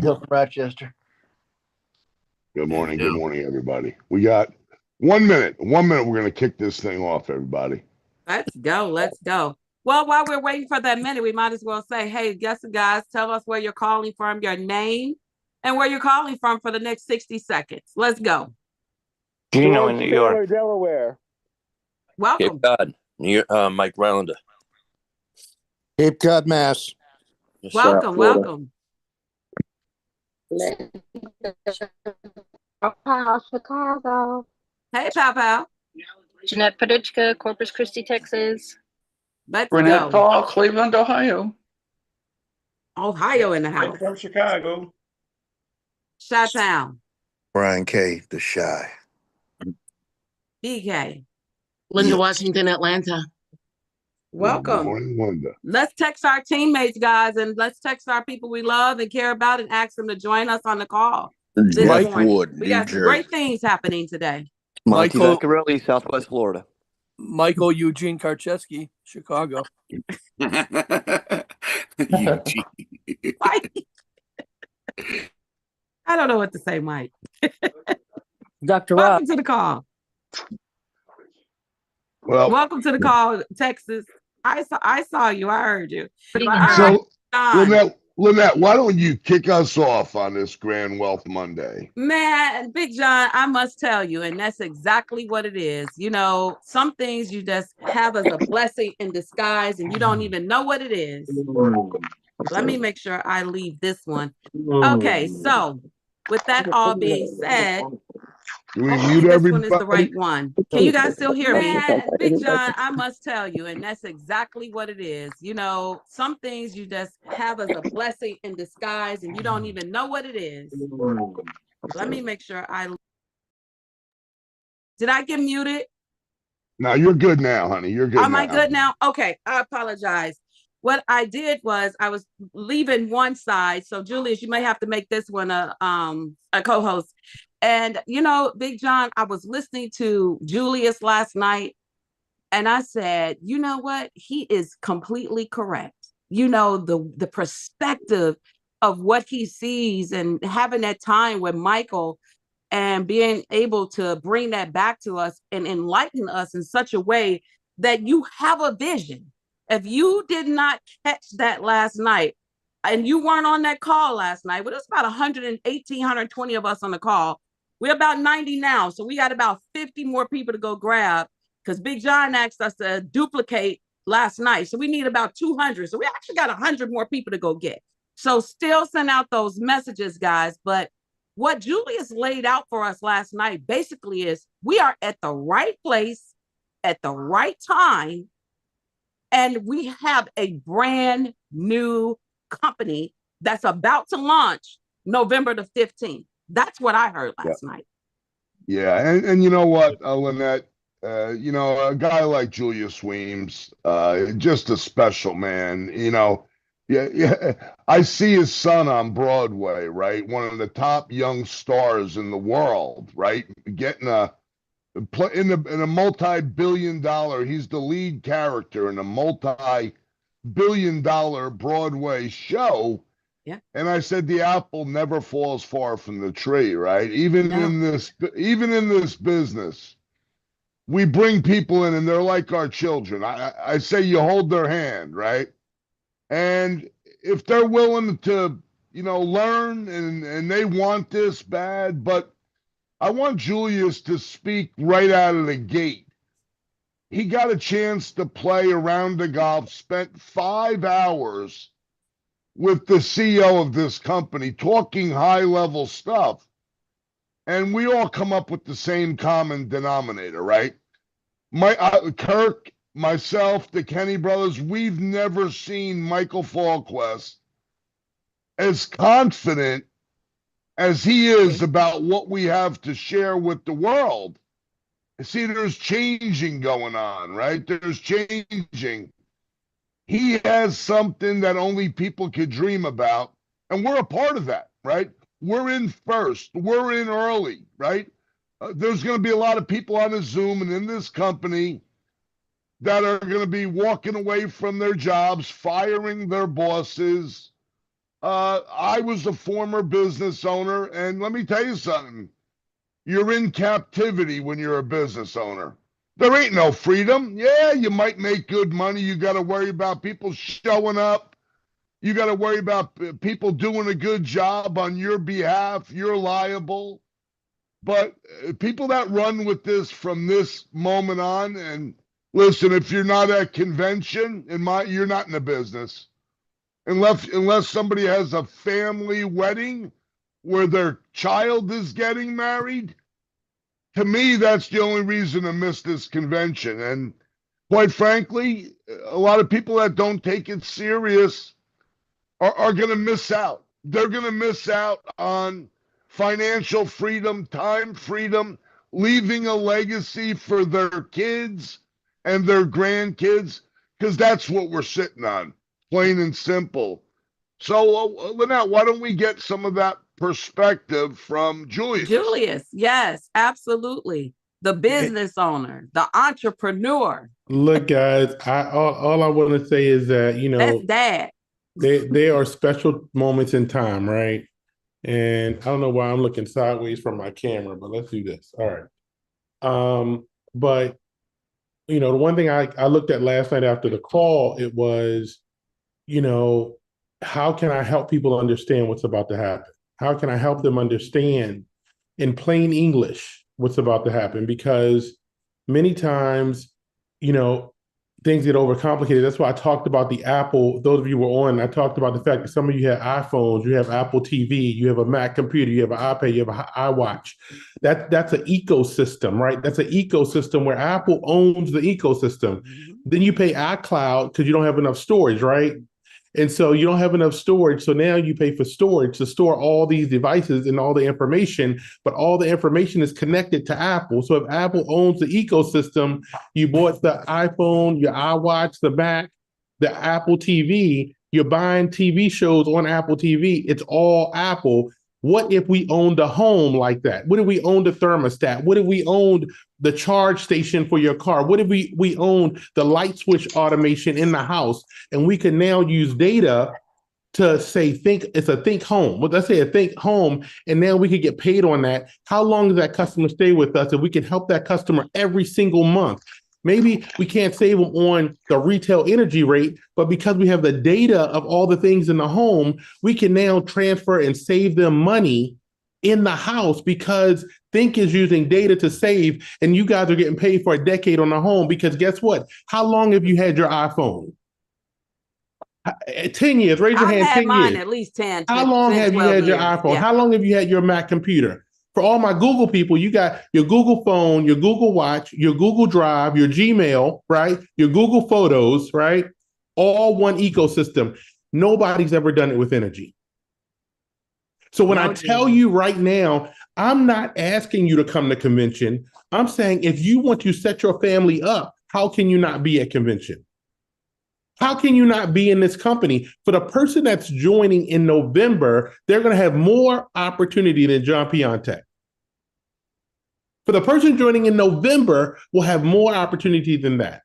Hill from Rochester. Good morning. Good Yeah. morning, everybody. We got 1 minute. 1 minute. We're going to kick this thing off, everybody. Let's go. Let's go. Well, while we're waiting for that minute, we might as well say, hey, guess what, guys? Tell us where you're calling from, your name, and where you're calling from for the next 60 seconds. Let's go. Gino in New York. Delaware. Welcome. Cape Cod. Mike Rylander. Cape Cod, Mass. Welcome. Welcome. Chicago. Hey, Pow Pow. Jeanette Padichka, Corpus Christi, Texas. Let's Burnett go. Paul, Cleveland, Ohio. Ohio in the house. From Chicago. Chi-Town. Brian K., The Shy. BK. Linda, Yes. Washington, Atlanta. Welcome. Good morning, Linda. Let's text our teammates, guys, and let's text our people we love and care about and ask them to join us on the call. This Mike morning. Wood, We New got some Jersey. great things happening today. Monty Michael- Vaccarelli, Southwest Florida. Michael Eugene Karcheski, Chicago. Eugene. Mike. I don't know what to say, Mike. Dr. Rob. Welcome to the call. Well, Welcome to the call, Texas. I saw you. I heard you. But, all right, so John. Lynette, why don't you kick us off on this Grand Wealth Monday? Man, Big John, I must tell you, and that's exactly what it is. You know, some things you just have as a blessing in disguise and you don't even know what it is. Let me make sure I leave this one. Okay, so with that all being said, Do we hopefully mute this everybody? one is the right one. Can you guys still hear me? Big John, I must tell you, and that's exactly what it is. You know, some things you just have as a blessing in disguise and you don't even know what it is. Let me make sure I... Did I get muted? No, you're good now, honey. You're good Am now. I good now? Okay, I apologize. What I did was I was leaving one side. So Julius, you may have to make this one a co-host. And you know, Big John, I was listening to Julius last night and I said, you know what? He is completely correct. You know, the perspective of what he sees and having that time with Michael and being able to bring that back to us and enlighten us in such a way that you have a vision. If you did not catch that last night and you weren't on that call last night, but it was about 118, 120 of us on the call. We're about 90 now. So we got about 50 more people to go grab because Big John asked us to duplicate last night. So we need about 200. So we actually got 100 more people to go get. So still send out those messages, guys. But what Julius laid out for us last night basically is we are at the right place at the right time. And we have a brand new company that's about to launch November the 15th. That's what I heard last night. Yeah, and you know what, Lynette, you know, a guy like Julius Weems, just a special man, you know. Yeah. I see his son on Broadway, right? One of the top young stars in the world, right? Getting in a multi-billion-dollar, he's the lead character in a multi-billion-dollar Broadway show. Yeah. And I said the apple never falls far from the tree, right? Even in this business, we bring people in and they're like our children. I say you hold their hand, right? And if they're willing to, you know, learn and they want this bad, but I want Julius to speak right out of the gate. He got a chance to play around the golf, spent 5 hours with the CEO of this company talking high-level stuff. And we all come up with the same common denominator, right? Kirk, myself, the Kenny brothers, we've never seen Michael Falquist as confident as he is about what we have to share with the world. See, there's changing going on, right? There's changing. He has something that only people could dream about, and we're a part of that, right? We're in first. We're in early, right? There's going to be a lot of people on the Zoom and in this company that are going to be walking away from their jobs, firing their bosses, I was a former business owner, and let me tell you something. You're in captivity when you're a business owner. There ain't no freedom. Yeah, you might make good money. You got to worry about people showing up. You got to worry about people doing a good job on your behalf. You're liable. But people that run with this from this moment on, and listen, if you're not at convention, you're not in the business. Unless somebody has a family wedding where their child is getting married, to me, that's the only reason to miss this convention. And quite frankly, a lot of people that don't take it serious are going to miss out. They're going to miss out on financial freedom, time freedom, leaving a legacy for their kids and their grandkids, because that's what we're sitting on, plain and simple. So, Lynette, why don't we get some of that perspective from Julius? Julius, yes, absolutely. The business owner, the entrepreneur. Look, guys, all I want to say is that, That's Dad. they are special moments in time, right? And I don't know why I'm looking sideways from my camera, but let's do this. All right. But the one thing I looked at last night after the call, it was, how can I help people understand what's about to happen? How can I help them understand in plain English what's about to happen? Because many times, things get overcomplicated. That's why I talked about the Apple. Those of you who were on, I talked about the fact that some of you have iPhones, you have Apple TV, you have a Mac computer, you have an iPad, you have an iWatch. That's an ecosystem, right? That's an ecosystem where Apple owns the ecosystem. Then you pay iCloud because you don't have enough storage, right? And so you don't have enough storage. So now you pay for storage to store all these devices and all the information, but all the information is connected to Apple. So if Apple owns the ecosystem, you bought the iPhone, your iWatch, the Mac, the Apple TV, you're buying TV shows on Apple TV. It's all Apple. What if we owned a home like that? What if we owned a thermostat? What if we owned the charge station for your car? What if we owned the light switch automation in the house? And we can now use data to say, it's a think home. Well, let's say a think home, and now we could get paid on that. How long does that customer stay with us? And we can help that customer every single month. Maybe we can't save them on the retail energy rate, but because we have the data of all the things in the home, we can now transfer and save them money in the house because Think is using data to save, and you guys are getting paid for a decade on the home because guess what? How long have you had your iPhone? 10 years. Raise your hand. I've had 10 mine years. at least 10. How long 10, have you had your iPhone? Yeah. How long have you had your Mac computer? For all my Google people, you got your Google phone, your Google Watch, your Google Drive, your Gmail, right? Your Google Photos, right? All one ecosystem. Nobody's ever done it with energy. So when I tell you right now, I'm not asking you to come to convention. I'm saying if you want to set your family up, how can you not be at convention? How can you not be in this company? For the person that's joining in November, they're going to have more opportunity than John Piantek. For the person joining in November, will have more opportunity than that.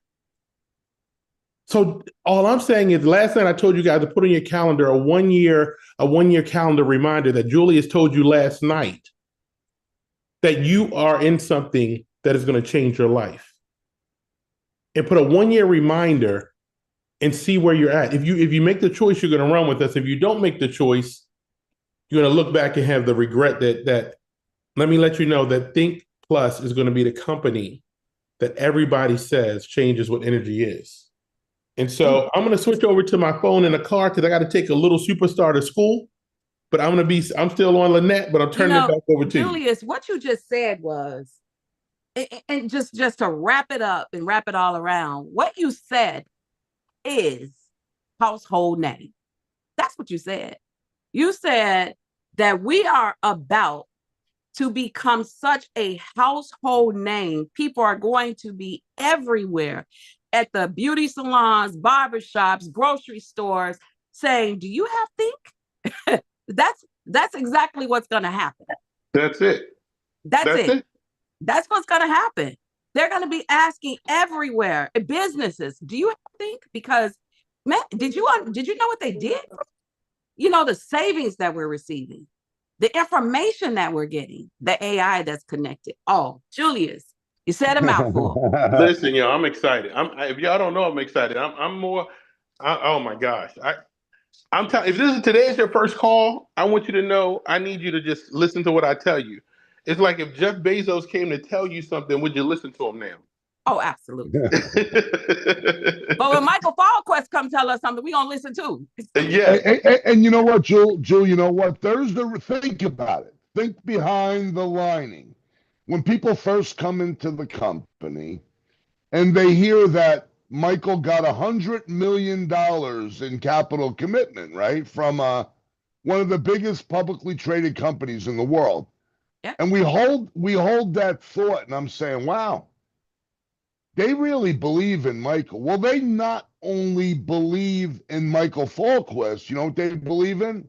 So all I'm saying is last night I told you guys to put on your calendar a one-year calendar reminder that Julius told you last night that you are in something that is going to change your life. And put a one-year reminder and see where you're at. If you make the choice, you're going to run with us. If you don't make the choice, you're going to look back and have the regret that let me let you know that Think Plus is going to be the company that everybody says changes what energy is. And so I'm going to switch over to my phone in the car because I got to take a little superstar to school. But I'm still on Lynette, but I'm turning it back over to you. Julius, what you just said was, and just to wrap it up and wrap it all around, what you said is household name. That's what you said. You said that we are about to become such a household name. People are going to be everywhere at the beauty salons, barbershops, grocery stores saying, do you have Think? That's exactly what's going to happen. That's it. That's it. That's what's going to happen. They're going to be asking everywhere, businesses, do you have Think? Because, man, did you know what they did? the savings that we're receiving, the information that we're getting, the AI that's connected. Oh, Julius, you said a mouthful. Listen, yo, I'm excited. If y'all don't know, I'm excited. I'm more. Oh my gosh, I'm telling. If today is your first call, I want you to know. I need you to just listen to what I tell you. It's like if Jeff Bezos came to tell you something, would you listen to him now? Oh, absolutely. But when Michael Falquist come tell us something, we gonna listen too. Yeah. And you know what, Jewel, you know what? Think about it. Think behind the lining. When people first come into the company and they hear that Michael got $100 million in capital commitment, right? From one of the biggest publicly traded companies in the world. Yeah. And we hold that thought, and I'm saying, wow, they really believe in Michael. Well, they not only believe in Michael Falquist, you know what they believe in?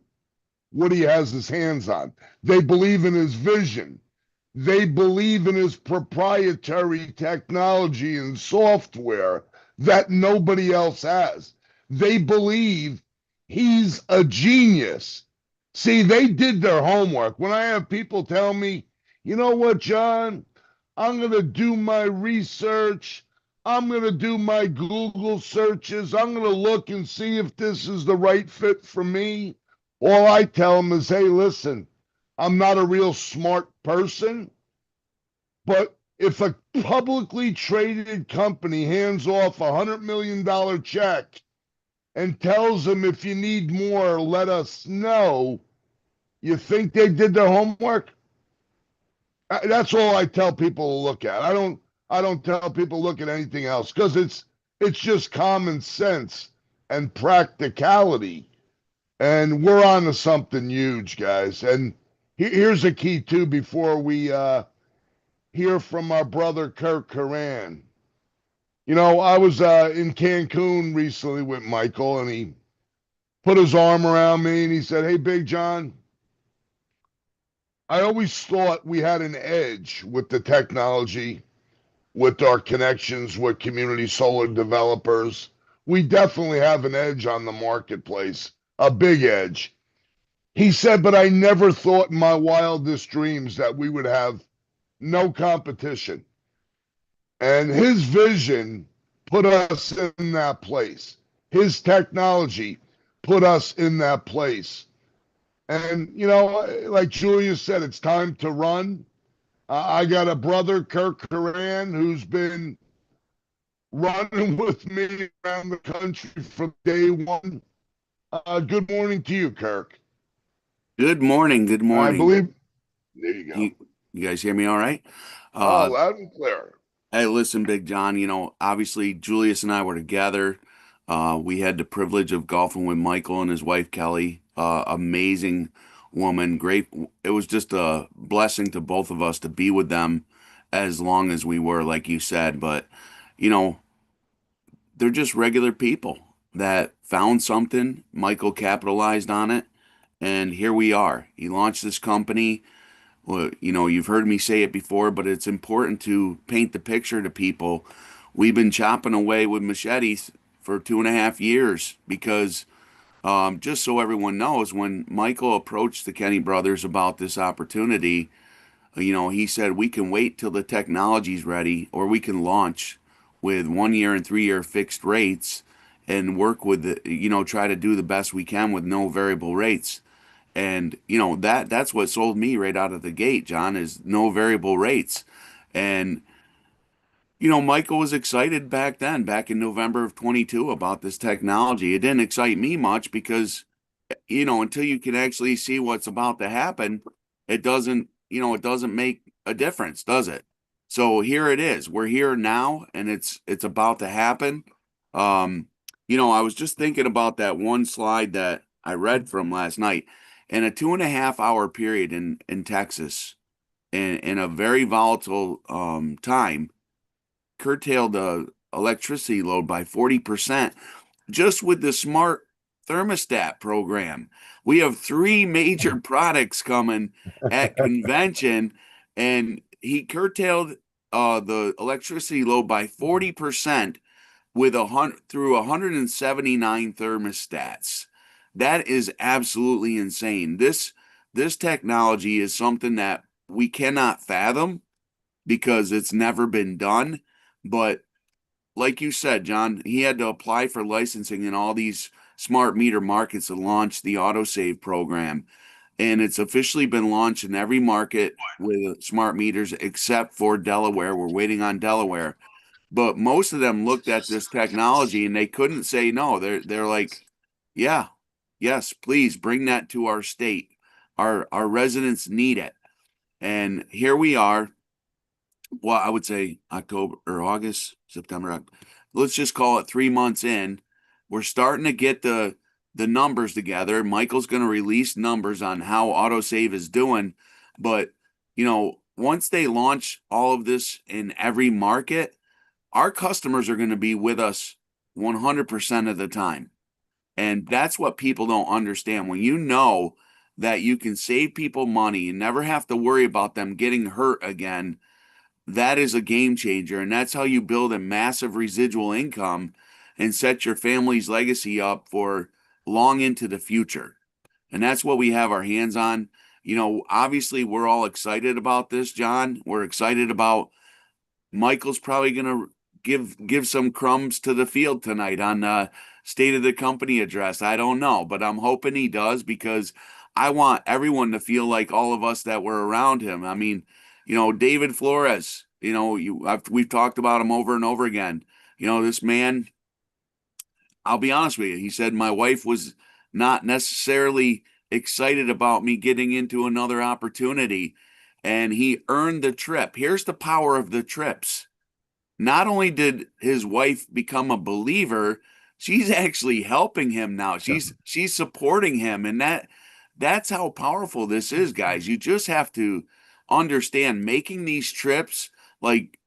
What he has his hands on. They believe in his vision. They believe in his proprietary technology and software that nobody else has. They believe he's a genius. See, they did their homework. When I have people tell me, you know what, John, I'm going to do my research. I'm going to do my Google searches. I'm going to look and see if this is the right fit for me. All I tell them is, hey, listen, I'm not a real smart person, but if a publicly traded company hands off $100 million check and tells them, if you need more, let us know, you think they did their homework? That's all I tell people to look at. I don't tell people to look at anything else, because it's just common sense and practicality. And we're on to something huge, guys. And here's a key too before we hear from our brother Kirk Coran. You know, I was in Cancun recently with Michael, and he put his arm around me and he said, "Hey, Big John, I always thought we had an edge with the technology, with our connections with community solar developers. We definitely have an edge on the marketplace, a big edge." He said, "But I never thought in my wildest dreams that we would have no competition." And his vision put us in that place. His technology put us in that place. And, you know, like Julia said, it's time to run. I got a brother, Kirk Coran, who's been running with me around the country from day one. Good morning to you, Kirk. Good morning. Good morning. I believe. There you go. You guys hear me all right? Loud and clear. Hey, listen, Big John, you know, obviously Julius and I were together. We had the privilege of golfing with Michael and his wife, Kelly. Amazing woman. Great. It was just a blessing to both of us to be with them as long as we were, like you said. But, you know, they're just regular people that found something. Michael capitalized on it. And here we are. He launched this company. Well, you know, you've heard me say it before, but it's important to paint the picture to people. We've been chopping away with machetes for 2.5 years because, just so everyone knows, when Michael approached the Kenny brothers about this opportunity, you know, he said, we can wait till the technology's ready, or we can launch with 1 year and 3 year fixed rates and work with the, you know, try to do the best we can with no variable rates. And you know that's what sold me right out of the gate, John, is no variable rates. And you know, Michael was excited back then, back in November of 22, about this technology. It didn't excite me much because, you know, until you can actually see what's about to happen, it doesn't, you know, it doesn't make a difference, does it? So here it is. We're here now, and it's about to happen. Um, you know, I was just thinking about that one slide that I read from last night. In a 2.5 hour period in Texas, in a very volatile time, curtailed the electricity load by 40% just with the smart thermostat program. We have 3 major products coming at convention, and he curtailed the electricity load by 40% with through 179 thermostats. That is absolutely insane. This technology is something that we cannot fathom because it's never been done. But like you said, John, he had to apply for licensing in all these smart meter markets to launch the autosave program. And it's officially been launched in every market with smart meters except for Delaware. We're waiting on Delaware. But most of them looked at this technology and they couldn't say no. They're like, yeah, yes, please bring that to our state. Our residents need it. And here we are. Well, I would say October or August, September. Let's just call it 3 months in. We're starting to get the numbers together. Michael's going to release numbers on how autosave is doing. But, once they launch all of this in every market, our customers are going to be with us 100% of the time. And that's what people don't understand. When you know that you can save people money and never have to worry about them getting hurt again, that is a game changer. And that's how you build a massive residual income and set your family's legacy up for long into the future. And that's what we have our hands on. Obviously, we're all excited about this, John. We're excited about Michael's probably going to give some crumbs to the field tonight on state of the company address. I don't know, but I'm hoping he does because I want everyone to feel like all of us that were around him. I mean, David Flores, we've talked about him over and over again. This man, I'll be honest with you. He said my wife was not necessarily excited about me getting into another opportunity, and he earned the trip. Here's the power of the trips. Not only did his wife become a believer, she's actually helping him now. She's supporting him, and that's how powerful this is, guys. You just have to understand making these trips, like,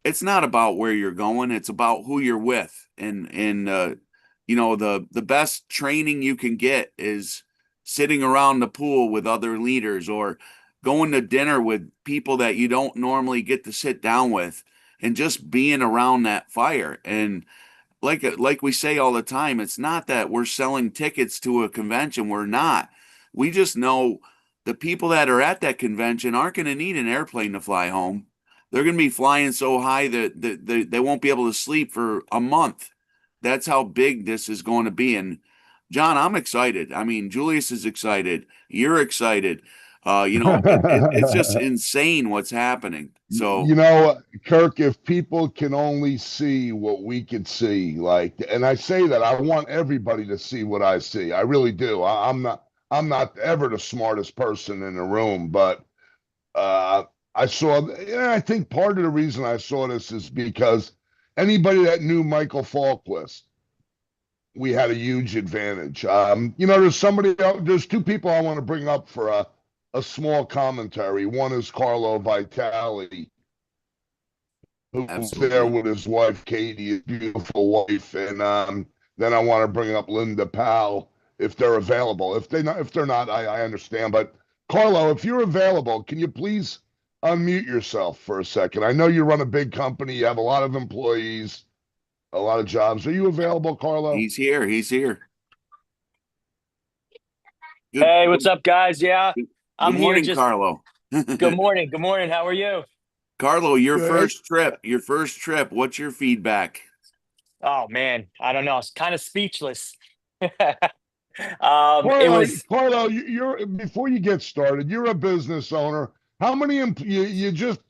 it's not about where you're going, it's about who you're with. And the best training you can get is sitting around the pool with other leaders or going to dinner with people that you don't normally get to sit down with and just being around that fire. And like we say all the time, it's not that we're selling tickets to a convention. We're not. We just know the people that are at that convention aren't going to need an airplane to fly home. They're going to be flying so high that they won't be able to sleep for a month. That's how big this is going to be. And John, I'm excited. I mean, Julius is excited. You're excited. It's just insane what's happening. So, Kirk, if people can only see what we could see, and I say that I want everybody to see what I see. I really do. I'm not ever the smartest person in the room, but I saw, I think part of the reason I saw this is because anybody that knew Michael Falquist, we had a huge advantage. There's two people I want to bring up for a small commentary. One is Carlo Vitale, who's there with his wife, Katie, his beautiful wife. And then I want to bring up Linda Powell if they're available. If they're not, I understand. But Carlo, if you're available, can you please unmute yourself for a second? I know you run a big company. You have a lot of employees, a lot of jobs. Are you available, Carlo? He's here. Hey, what's up, guys? Yeah, I'm Good morning, here. Carlo. Good morning. Good morning. How are you? Carlo, your first trip. What's your feedback? Oh man, I don't know. It's kind of speechless. Carlo, you're before you get started, you're a business owner. How many you just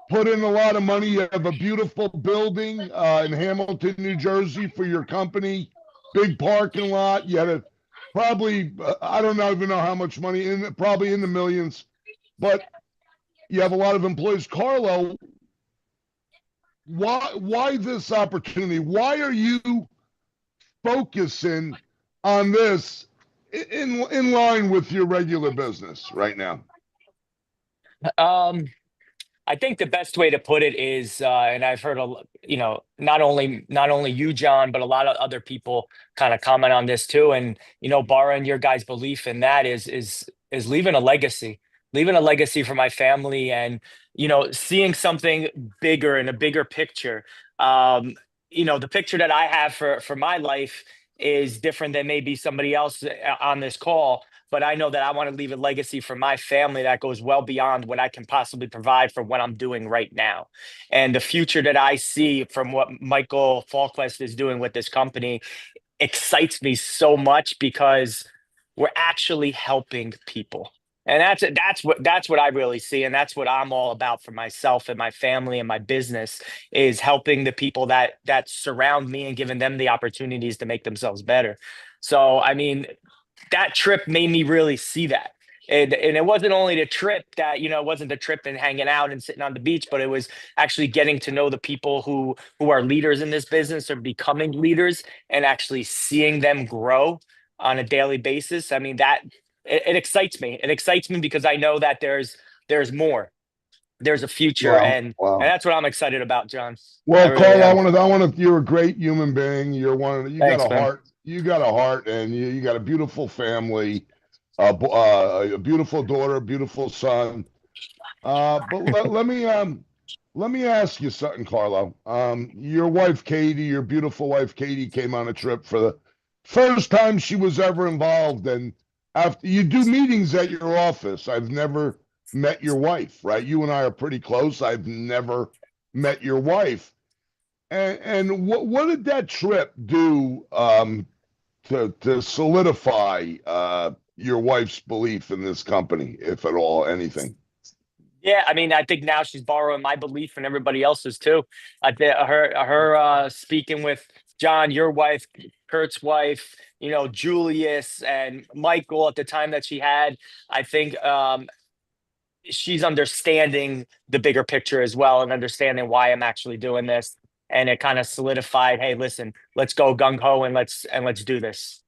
put in a lot of money? You have a beautiful building in Hamilton, New Jersey for your company, big parking lot. You had probably I don't even know how much money probably in the millions, but you have a lot of employees. Carlo, why this opportunity? Why are you focusing on this in line with your regular business right now? I think the best way to put it is, and I've heard not only you, John, but a lot of other people kind of comment on this too. And borrowing your guys' belief in that is leaving a legacy for my family, and seeing something bigger in a bigger picture. The picture that I have for my life is different than maybe somebody else on this call. But I know that I want to leave a legacy for my family that goes well beyond what I can possibly provide for what I'm doing right now. And the future that I see from what Michael Falquist is doing with this company excites me so much because we're actually helping people. And that's what I really see, and that's what I'm all about for myself and my family and my business, is helping the people that surround me and giving them the opportunities to make themselves better. So I mean, that trip made me really see that. And it wasn't only the trip that, it wasn't the trip and hanging out and sitting on the beach, but it was actually getting to know the people who are leaders in this business or becoming leaders, and actually seeing them grow on a daily basis. I mean, that it excites me. It excites me because I know that there's more. There's a future, Wow, and wow. that's what I'm excited about, John. Well, really Carl, am. I want to. You're a great human being. You're you Thanks, got a man. heart. You got a heart, and you got a beautiful family, a beautiful daughter, a beautiful son. But let me ask you something, Carlo. Your wife Katie, your beautiful wife Katie, came on a trip for the first time she was ever involved, and after you do meetings at your office. I've never met your wife, right? You and I are pretty close. I've never met your wife. And what did that trip do to solidify your wife's belief in this company, if at all, anything? Yeah, I mean, I think now she's borrowing my belief and everybody else's too. I think her speaking with John, your wife, Kurt's wife, Julius and Michael at the time that she had. I think she's understanding the bigger picture as well, and understanding why I'm actually doing this. And it kind of solidified, hey, listen, let's go gung ho and let's do this.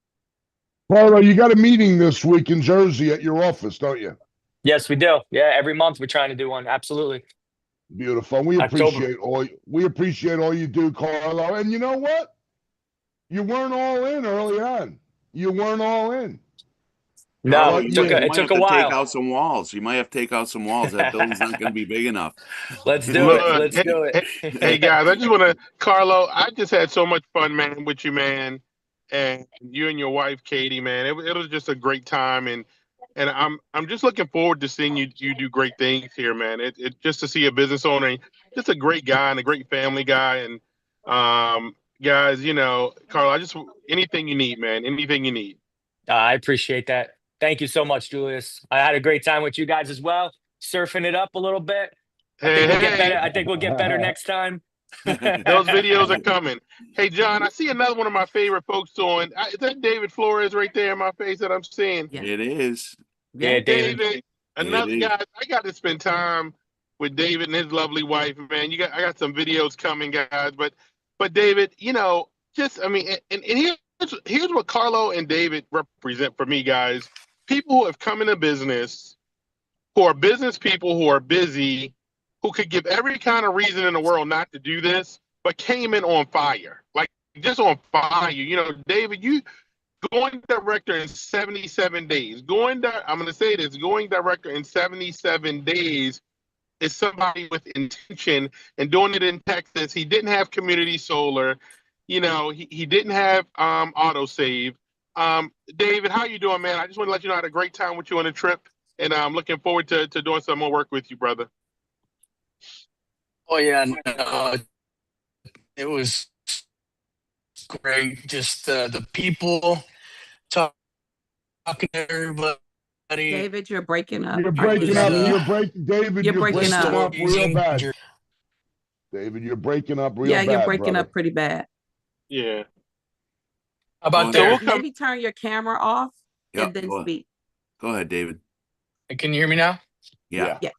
Carlo, you got a meeting this week in Jersey at your office, don't you? Yes, we do. Yeah, every month we're trying to do one. Absolutely. Beautiful. We October. appreciate all you do, Carlo. And you know what? You weren't all in early on. You weren't all in. No, Carlo, it took you might a have to take while. out some walls. You might have to take out some walls. That building's not going to be big enough. Let's do it. Look, Let's do it. hey guys, I just want to, Carlo, I just had so much fun, man, with you, man, and you and your wife, Katie, man. It was just a great time, and I'm just looking forward to seeing you do great things here, man. It just to see a business owner, just a great guy and a great family guy, and guys, Carlo, anything you need, man, anything you need. I appreciate that. Thank you so much, Julius. I had a great time with you guys as well. Surfing it up a little bit. I think we'll get better. I think we'll get better next time. Those videos are coming. Hey, John, I see another one of my favorite folks on. Is that David Flores right there in my face that I'm seeing? Yeah. It is. Yeah, David. Another is. guy. I got to spend time with David and his lovely wife, man. I got some videos coming, guys. But David, and here's what Carlo and David represent for me, guys. People who have come into business, who are business people, who are busy, who could give every kind of reason in the world not to do this, but came in on fire, like just on fire. David, you going director in 77 days. I'm going to say this: going director in 77 days is somebody with intention, and doing it in Texas. He didn't have community solar. He didn't have autosave. David, how you doing, man? I just want to let you know I had a great time with you on the trip, and I'm looking forward to doing some more work with you, brother. Oh yeah, no, it was great. Just the people talking to everybody. David, you're breaking up. You're breaking up. David, You're you're breaking up. real bad. David, you're breaking up real bad. Yeah, you're breaking brother. up pretty bad. Yeah. How about So there? we'll come. Maybe turn your camera off and then speak. Go ahead, David. Can you hear me now? Yeah. Yes.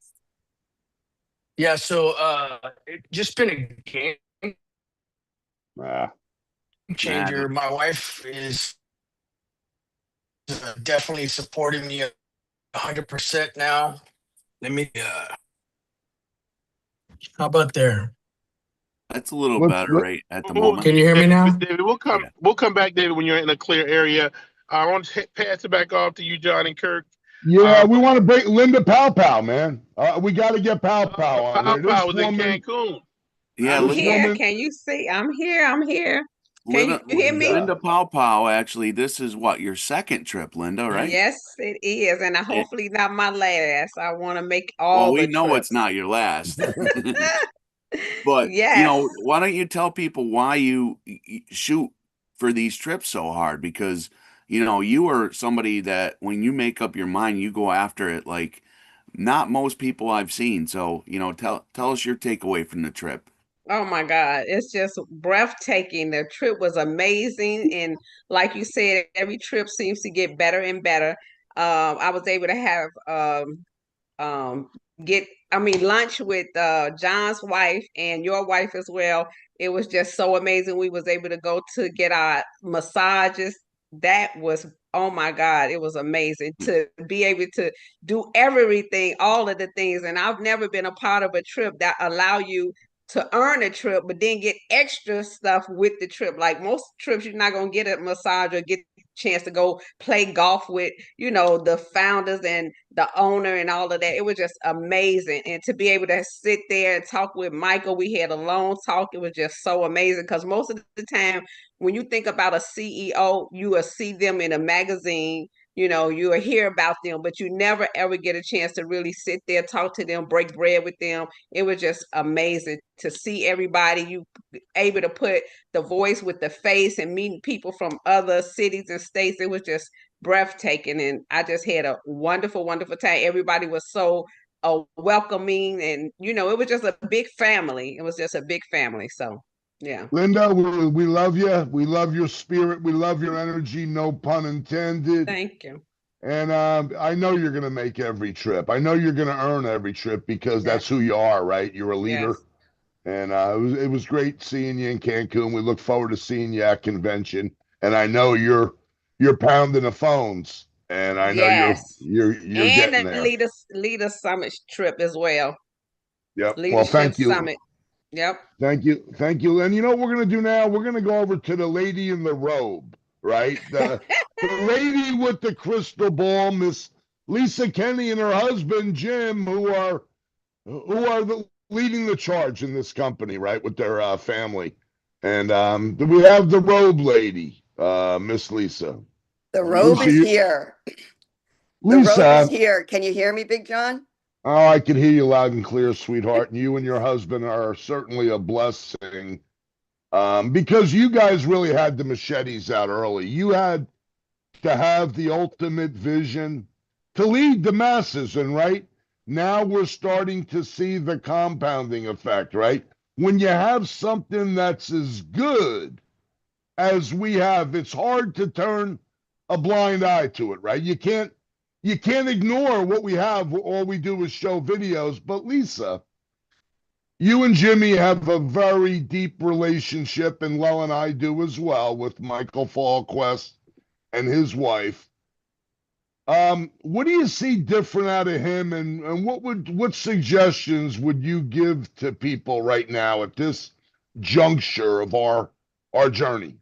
Yeah. So it just been a game changer. My wife is definitely supporting me 100% now. Let me. How about there? That's a little better right at the moment. Can you hear me now? David, we'll come. Yeah. We'll come back, David, when you're in a clear area. I want to pass it back off to you, John and Kirk. Yeah, we want to break Linda Pow, man. We got to get Pow on there. Pow was in Cancun. Yeah, I'm Linda, here. Can you see? I'm here. Linda, you hear me? Linda Pow Pow, actually, this is what, your second trip, Linda, right? Yes, it is, and It, hopefully not my last. I want to make well, all we the know it's trips. not your last. But, Yes. why don't you tell people why you shoot for these trips so hard? Because, you are somebody that when you make up your mind, you go after it like not most people I've seen. So, tell us your takeaway from the trip. Oh my God, it's just breathtaking. The trip was amazing. And like you said, every trip seems to get better and better. I was able to have um get lunch with John's wife and your wife as well. It was just so amazing. We was able to go to get our massages. That was, oh my God, it was amazing to be able to do everything, all of the things. And I've never been a part of a trip that allow you to earn a trip, but then get extra stuff with the trip. Like most trips, you're not gonna get a massage or get a chance to go play golf with, the founders and the owner and all of that. It was just amazing. And to be able to sit there and talk with Michael, we had a long talk. It was just so amazing because most of the time, when you think about a CEO, you will see them in a magazine, you will hear about them, but you never ever get a chance to really sit there, talk to them, break bread with them. It was just amazing to see everybody. You able to put the voice with the face and meeting people from other cities and states. It was just breathtaking, and I just had a wonderful, wonderful time. Everybody was so welcoming, and it was just a big family. It was just a big family. So yeah. Linda, we love you. We love your spirit. We love your energy. No pun intended. Thank you. And I know you're going to make every trip. I know you're going to earn every trip because that's who you are, right? You're a leader. Yes. And it was great seeing you in Cancun. We look forward to seeing you at convention. And I know you're pounding the phones, and I know Yes. you're And getting the there. leader summit trip as well. Yep. Well, Leadership thank you. summit. Yep. Thank you. And you know what we're gonna do now? We're gonna go over to the lady in the robe, right? The lady with the crystal ball, Miss Lisa Kenny, and her husband Jim, who are leading the charge in this company, right, with their family. And we have the robe lady, Miss Lisa. The robe Lisa, is here. The robe is Lisa, here. Can you hear me, Big John? oh, I can hear you loud and clear, sweetheart. And you and your husband are certainly a blessing. Because you guys really had the machetes out early. You had to have the ultimate vision to lead the masses. And right now we're starting to see the compounding effect, right? When you have something that's as good as we have, it's hard to turn a blind eye to it, right? You can't ignore what we have. All we do is show videos. But Lisa, you and Jimmy have a very deep relationship, and Lel and I do as well with Michael Falquest and his wife. What do you see different out of him, and what suggestions would you give to people right now at this juncture of our journey?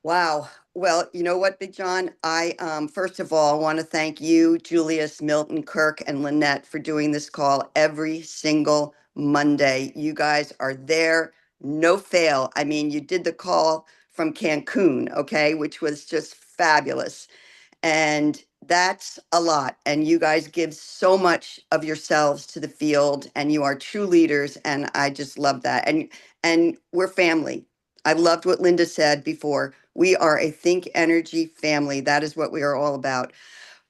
Wow. Well, you know what, Big John? I first of all want to thank you, Julius, Milton, Kirk, and Lynette for doing this call every single Monday. You guys are there, no fail. I mean, you did the call from Cancun, okay, which was just fabulous. And that's a lot. And you guys give so much of yourselves to the field, and you are true leaders. And I just love that. And we're family. I loved what Linda said before. We are a Think Energy family. That is what we are all about.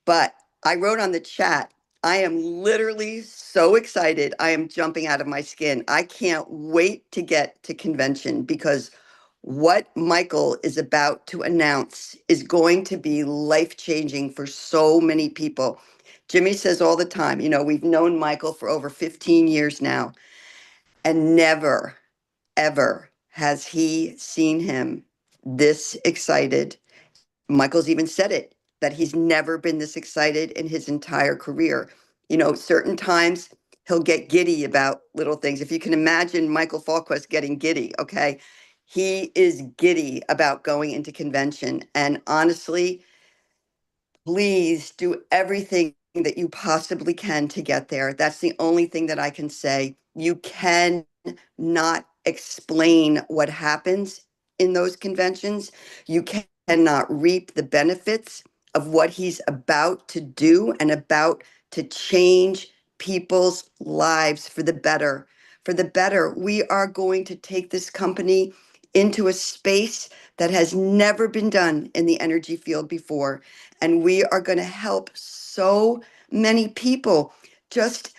But I wrote on the chat, I am literally so excited. I am jumping out of my skin. I can't wait to get to convention because what Michael is about to announce is going to be life-changing for so many people. Jimmy says all the time, we've known Michael for over 15 years now, and never, ever has he seen him this excited. Michael's even said it, that he's never been this excited in his entire career. Certain times he'll get giddy about little things. If you can imagine Michael Falquest getting giddy, okay? He is giddy about going into convention. And honestly, please do everything that you possibly can to get there. That's the only thing that I can say. You can not explain what happens in those conventions, you cannot reap the benefits of what he's about to do and about to change people's lives for the better. For the better, we are going to take this company into a space that has never been done in the energy field before. And we are going to help so many people just,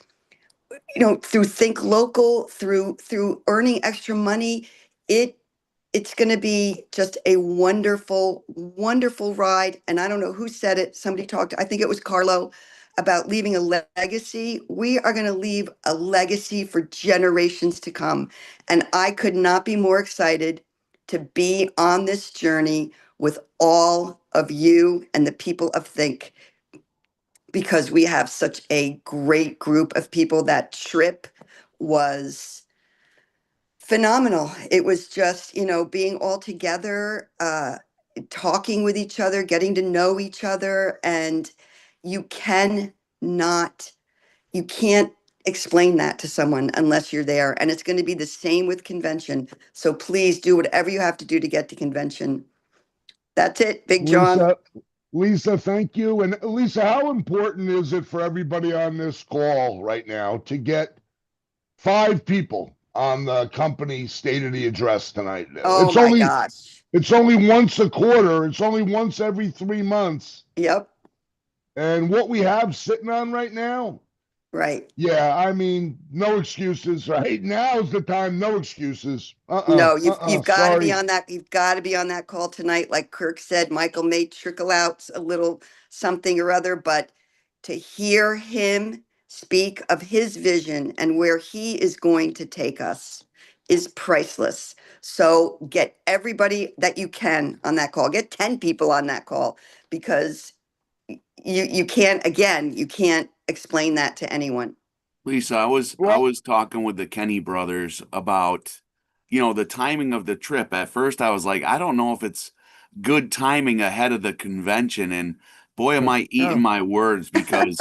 through Think Local, through earning extra money. It's going to be just a wonderful, wonderful ride. And I don't know who said it. Somebody talked, I think it was Carlo, about leaving a legacy. We are going to leave a legacy for generations to come. And I could not be more excited to be on this journey with all of you and the people of Think, because we have such a great group of people. That trip was phenomenal. It was just, being all together, talking with each other, getting to know each other. And you cannot, you can't explain that to someone unless you're there. And it's going to be the same with convention. So please do whatever you have to do to get to convention. That's it, Big John. Lisa, thank you. And Lisa, how important is it for everybody on this call right now to get 5 people on the company state of the address tonight? Oh my gosh. It's only once a quarter. It's only once every 3 months. Yep. And what we have sitting on right now, right. Yeah, I mean, no excuses, right? Now's the time, no excuses. No, you've got to be sorry. on that. You've got to be on that call tonight. Like Kirk said, Michael may trickle out a little something or other, but to hear him speak of his vision and where he is going to take us is priceless. So get everybody that you can on that call. Get 10 people on that call, because you can't, again, you can't explain that to anyone. Lisa, I was talking with the Kenny brothers about, the timing of the trip. At first, I was like, I don't know if it's good timing ahead of the convention, and boy, am I eating my words, because,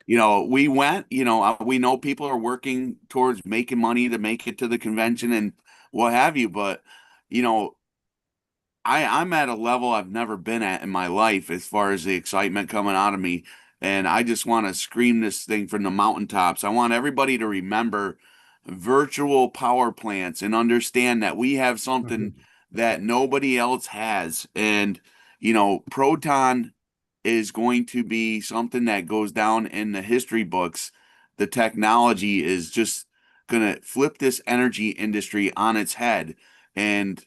we went, we know people are working towards making money to make it to the convention and what have you, but, I'm at a level I've never been at in my life as far as the excitement coming out of me. And I just want to scream this thing from the mountaintops. I want everybody to remember virtual power plants and understand that we have something that nobody else has. And, Proton is going to be something that goes down in the history books. The technology is just going to flip this energy industry on its head. And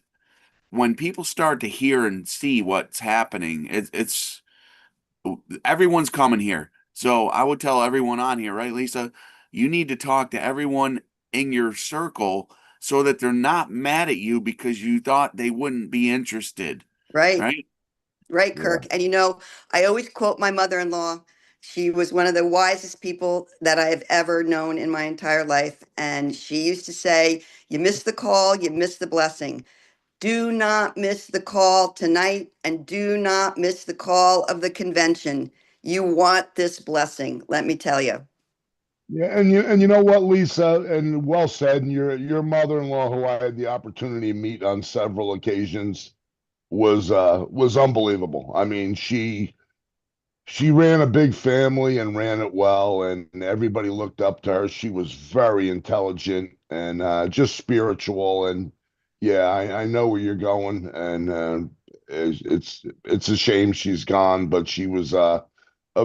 when people start to hear and see what's happening, it's everyone's coming here. So I would tell everyone on here, right, Lisa, you need to talk to everyone in your circle so that they're not mad at you because you thought they wouldn't be interested. Right. Right. Right, Kirk. And I always quote my mother-in-law. She was one of the wisest people that I have ever known in my entire life. And she used to say, you miss the call, you miss the blessing. Do not miss the call tonight, and do not miss the call of the convention. You want this blessing, let me tell you. Yeah, and you know what, Lisa, and well said. And your mother-in-law, who I had the opportunity to meet on several occasions, was unbelievable. I mean, she ran a big family and ran it well, and everybody looked up to her. She was very intelligent and just spiritual. And yeah, I know where you're going, and it's a shame she's gone, but she was a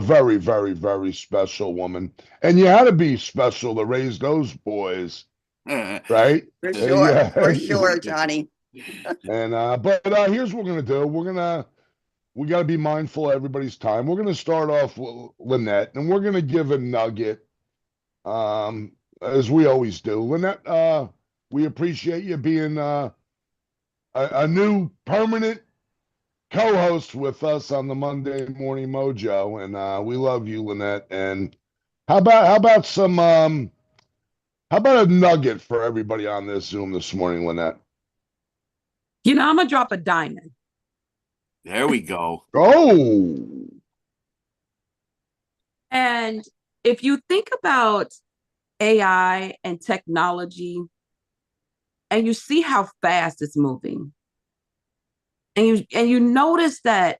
very, very, very special woman. And you had to be special to raise those boys, right? For sure, Johnny. And but here's what we're gonna do. We got to be mindful of everybody's time. We're going to start off with Lynette, and we're going to give a nugget, as we always do. Lynette, we appreciate you being a new permanent co-host with us on the Monday Morning Mojo, and we love you, Lynette. And how about how about a nugget for everybody on this Zoom this morning, Lynette? I'm gonna drop a diamond. There we go. Oh. And if you think about AI and technology, and you see how fast it's moving, And you notice that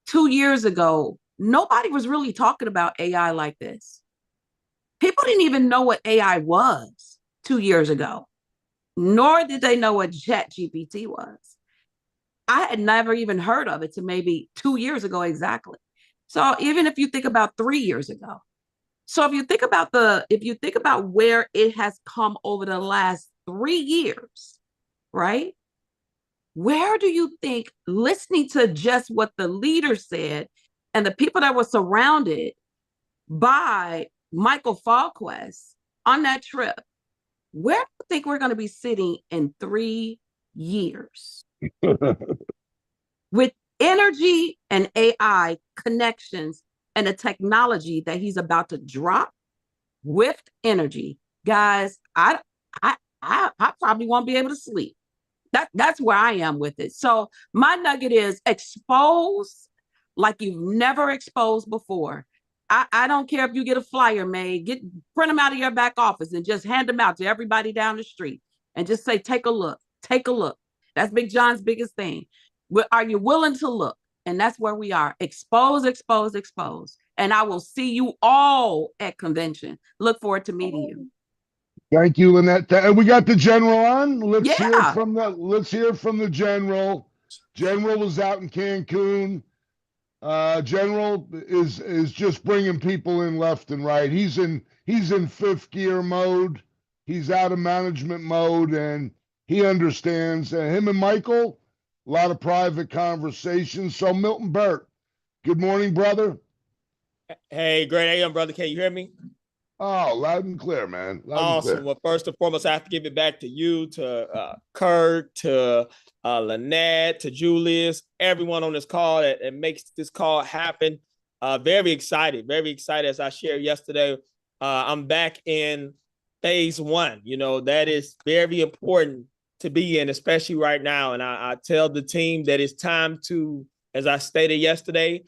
2 years ago, nobody was really talking about AI like this. People didn't even know what AI was 2 years ago, nor did they know what ChatGPT was. I had never even heard of it to maybe 2 years ago exactly. So even if you think about 3 years ago, so if you think about where it has come over the last 3 years, right? Where do you think, listening to just what the leader said and the people that were surrounded by Michael Falquist on that trip, where do you think we're going to be sitting in 3 years? With energy and AI connections and the technology that he's about to drop with energy, guys, I probably won't be able to sleep. That's where I am with it. So my nugget is expose like you've never exposed before. I don't care if you get a flyer made, print them out of your back office and just hand them out to everybody down the street and just say, take a look, take a look. That's Big John's biggest thing. Are you willing to look? And that's where we are. Expose, expose, expose. And I will see you all at convention. Look forward to meeting you. Thank you, Lynette. And we got the general on. Let's Yeah. hear from the general. General was out in Cancun. General is just bringing people in left and right. He's in fifth gear mode. He's out of management mode, and he understands. Him and Michael, a lot of private conversations. So Milton Burt, good morning, brother. Hey, great AM, brother. Can you hear me? Oh, loud and clear, man. Loud Awesome. and clear. Well, first and foremost, I have to give it back to you, to Kurt, to Lynette, to Julius, everyone on this call that makes this call happen. Very excited as I shared yesterday. I'm back in phase one. You know, that is very important to be in, especially right now. And I tell the team that it's time to, as I stated yesterday,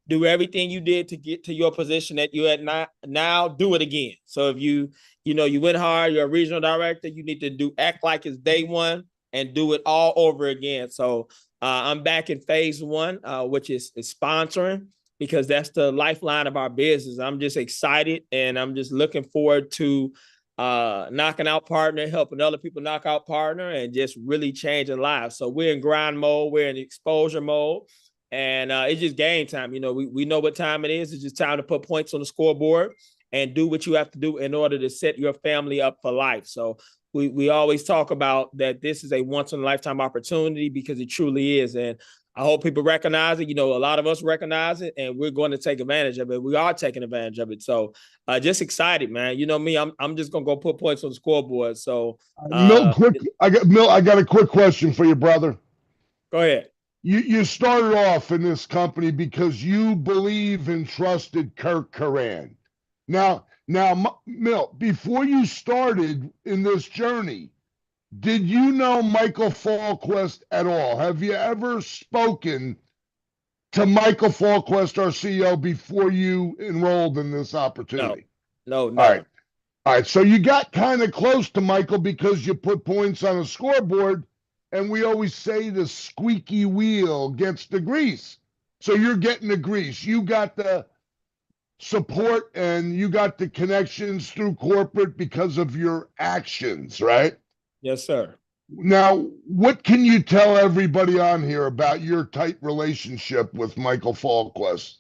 do everything you did to get to your position that you're at now, do it again. So if you went hard, you're a regional director, you need to act like it's day one and do it all over again. So I'm back in phase one, which is sponsoring, because that's the lifeline of our business. I'm just excited, and I'm just looking forward to knocking out partner, helping other people knock out partner, and just really changing lives. So we're in grind mode, we're in exposure mode. And it's just game time. You know, we know what time it is. It's just time to put points on the scoreboard and do what you have to do in order to set your family up for life. So we always talk about that this is a once-in-a-lifetime opportunity, because it truly is. And I hope people recognize it. You know, a lot of us recognize it, and we're going to take advantage of it. We are taking advantage of it. So just excited, man. You know me, I'm just going to go put points on the scoreboard. So Milt, I got a quick question for you, brother. Go ahead. You started off in this company because you believe and trusted Kirk Coran. Now, Milt, before you started in this journey, did you know Michael Falquist at all? Have you ever spoken to Michael Falquist, our CEO, before you enrolled in this opportunity? No. All right. So you got kind of close to Michael because you put points on a scoreboard. And we always say the squeaky wheel gets the grease. So you're getting the grease. You got the support and you got the connections through corporate because of your actions, right? Yes, sir. Now, what can you tell everybody on here about your tight relationship with Michael Falquist?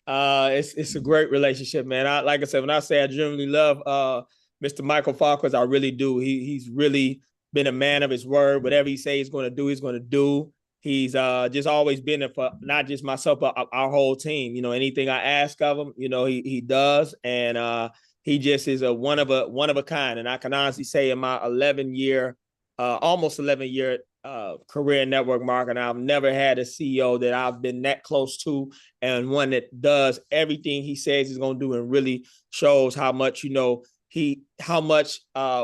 It's a great relationship, man. Like I said, when I say I genuinely love Mr. Michael Falquist, I really do. He's really been a man of his word. Whatever he says he's going to do, he's going to do. He's just always been there for not just myself, but our whole team. You know, anything I ask of him, you know, he does, and he just is a one of a kind. And I can honestly say, in my almost 11-year career in network marketing, I've never had a CEO that I've been that close to, and one that does everything he says he's going to do and really shows how much, you know, how much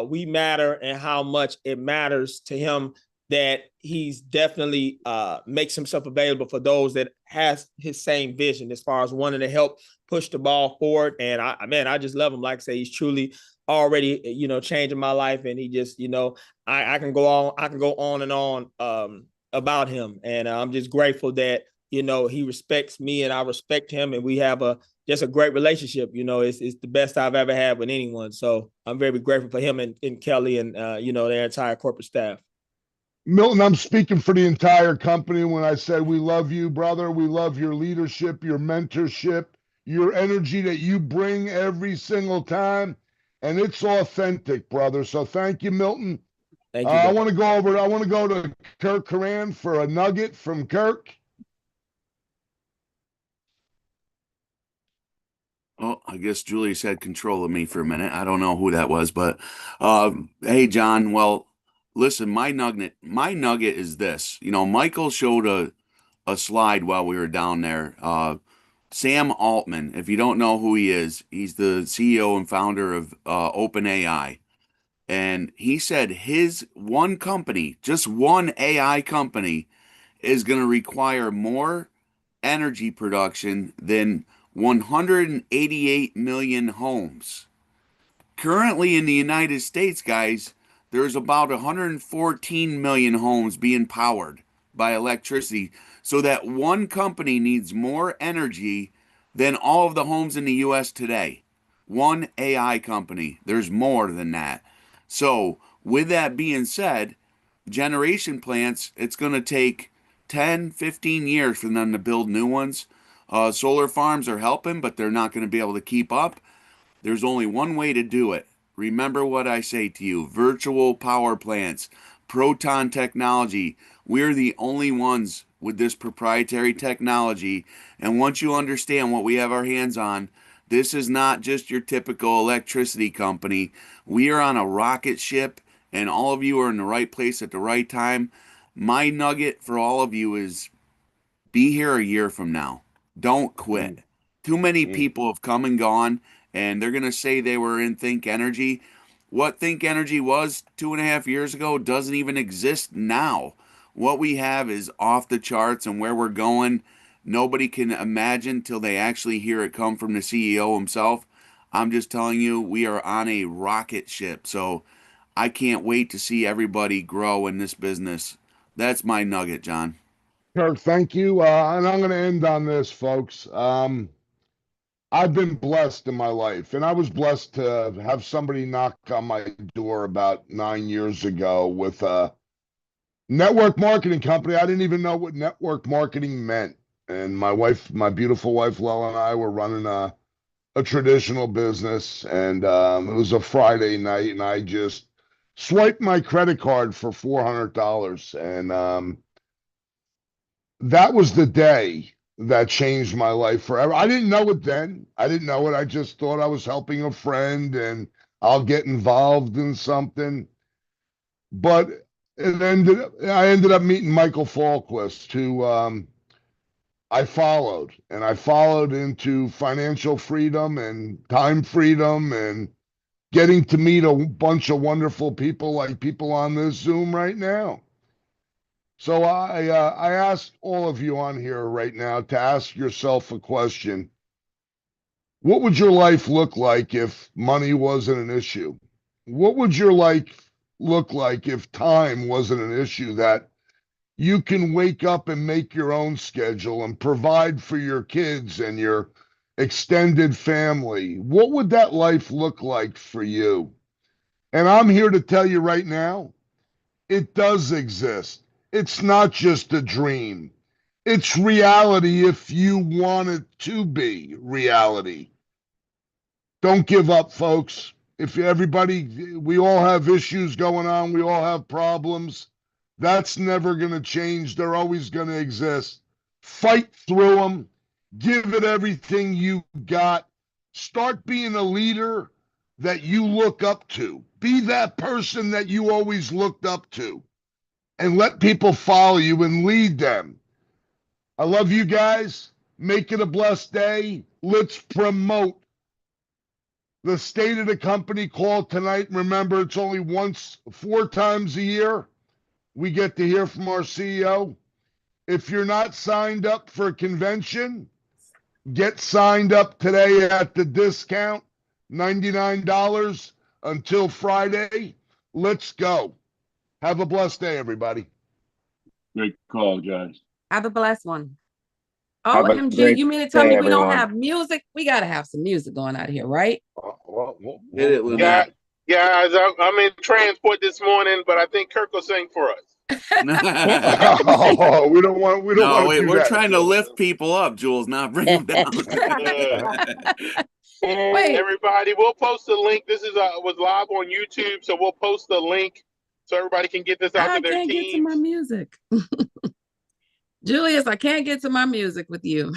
we matter and how much it matters to him that he's definitely makes himself available for those that has his same vision as far as wanting to help push the ball forward. And I just love him. Like I say, he's truly already, you know, changing my life. And he just, you know, I can go on and on about him. And I'm just grateful that, he respects me and I respect him, and we have just a great relationship. It's the best I've ever had with anyone. So I'm very grateful for him and Kelly and, their entire corporate staff. Milton, I'm speaking for the entire company when I say we love you, brother. We love your leadership, your mentorship, your energy that you bring every single time. And it's authentic, brother. So thank you, Milton. Thank you. I want to go to Kirk Coran for a nugget from Kirk. Oh, I guess Julius had control of me for a minute. I don't know who that was, but hey, John. Well, listen, my nugget is this. Michael showed a slide while we were down there. Sam Altman, if you don't know who he is, he's the CEO and founder of OpenAI. And he said his one company, just one AI company, is going to require more energy production than 188 million homes. Currently in the United States, guys, there's about 114 million homes being powered by electricity. So that one company needs more energy than all of the homes in the US today. One AI company. There's more than that. So, with that being said, generation plants, it's going to take 10, 15 years for them to build new ones. Solar farms are helping, but they're not going to be able to keep up. There's only one way to do it. Remember what I say to you. Virtual power plants, proton technology. We're the only ones with this proprietary technology. And once you understand what we have our hands on, this is not just your typical electricity company. We are on a rocket ship, and all of you are in the right place at the right time. My nugget for all of you is be here a year from now. Don't quit. Too many people have come and gone, and they're going to say they were in Think Energy. What Think Energy was 2.5 years ago doesn't even exist now. What we have is off the charts, and where we're going, nobody can imagine till they actually hear it come from the CEO himself. I'm just telling you, we are on a rocket ship. So I can't wait to see everybody grow in this business. That's my nugget, John. Kirk, thank you. And I'm going to end on this, folks. I've been blessed in my life, and I was blessed to have somebody knock on my door about 9 years ago with a network marketing company. I didn't even know what network marketing meant. And my wife, my beautiful wife, Lola, and I were running a traditional business, and it was a Friday night, and I just swiped my credit card for $400, and that was the day that changed my life forever. I didn't know it then. I didn't know it. I just thought I was helping a friend and I'll get involved in something. But I ended up meeting Michael Falquist, who I followed, and I followed into financial freedom and time freedom and getting to meet a bunch of wonderful people like people on this Zoom right now. So I asked all of you on here right now to ask yourself a question. What would your life look like if money wasn't an issue? What would your life look like if time wasn't an issue, that you can wake up and make your own schedule and provide for your kids and your extended family? What would that life look like for you? And I'm here to tell you right now, it does exist. It's not just a dream. It's reality if you want it to be reality. Don't give up, folks. If everybody, we all have issues going on, we all have problems. That's never going to change. They're always going to exist. Fight through them. Give it everything you got. Start being a leader that you look up to. Be that person that you always looked up to, and let people follow you and lead them. I love you guys. Make it a blessed day. Let's promote the state of the company call tonight. Remember, it's only 4 times a year we get to hear from our CEO. If you're not signed up for a convention, get signed up today at the discount, $99 until Friday. Let's go. Have a blessed day, everybody. Great call, guys. Have a blessed one. Have a OMG, great you mean to tell day, me we don't everyone. have music? We got to have some music going out here, right? Hit it, Lynette. Guys, I'm in transport this morning, but I think Kirk will sing for us. Oh, we don't want to do we're that. trying to lift people up, Jules, not bring them down. Wait, Everybody, we'll post the link. This is was live on YouTube, so we'll post the link so everybody can get this out I to their can't get to teams. my music. Julius, I can't get to my music with you.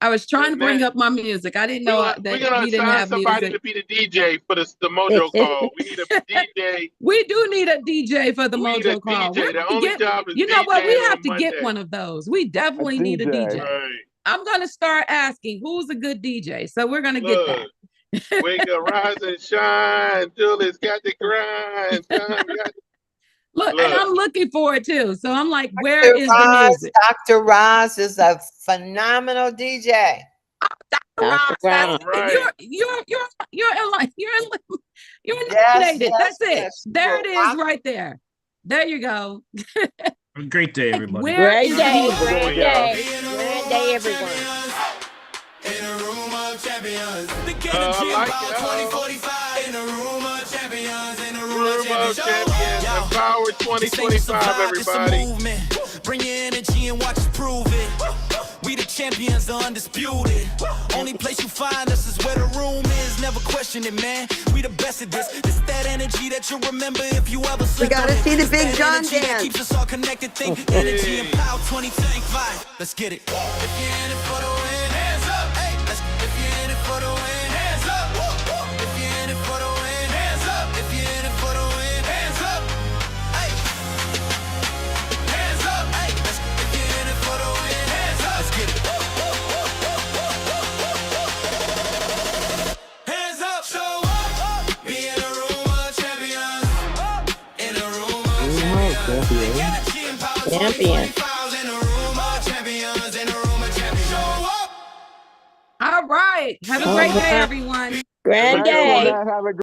I was trying to bring up my music. I didn't know We're that gonna we didn't assign have somebody music. to be the DJ for the Mojo call. We need a DJ. We do need a DJ for the We need a Mojo call. DJ. The only job is you know what? We DJing have on to get Monday. one of those. We definitely need a DJ. Right. I'm gonna start asking who's a good DJ. So we're gonna get that. Wake up, rise and shine. Julie's got the grind. John got Look, and I'm looking for it too. So I'm like, where Dr. is the Roz, music? Dr. Roz is a phenomenal DJ. Roz, Brown. Right. You're Yes, nominated. That's it. yes. There it is, right there. There you go. Have a great day, everybody. Where Great is day, the music? great day. Great day, everyone. I like it. Room of champions. Empower 2025, everybody. Bring your energy and watch us prove it. We the champions, the undisputed. Only place you find us is where the room is. Never question it, man. We the best at this. It's that energy that you remember if you ever We got to see the Big John dance. Keeps us all connected. Think energy and power 2025. Let's get it. If you're in it for the win, hands up. Hey, if you're in it for the win, hands up. If you're in it for the win, hands up. If you're in it for the win, hands up. Hey, hands up. Hey, if you're in it for the win, hands up. Let's get it. Hands up. Show up. Be in a room of champions. In a room of champions. Energy and power 2025. In a room of champions. In a room of champions. Show up. All right. Have a great day, everyone. Great day. Have a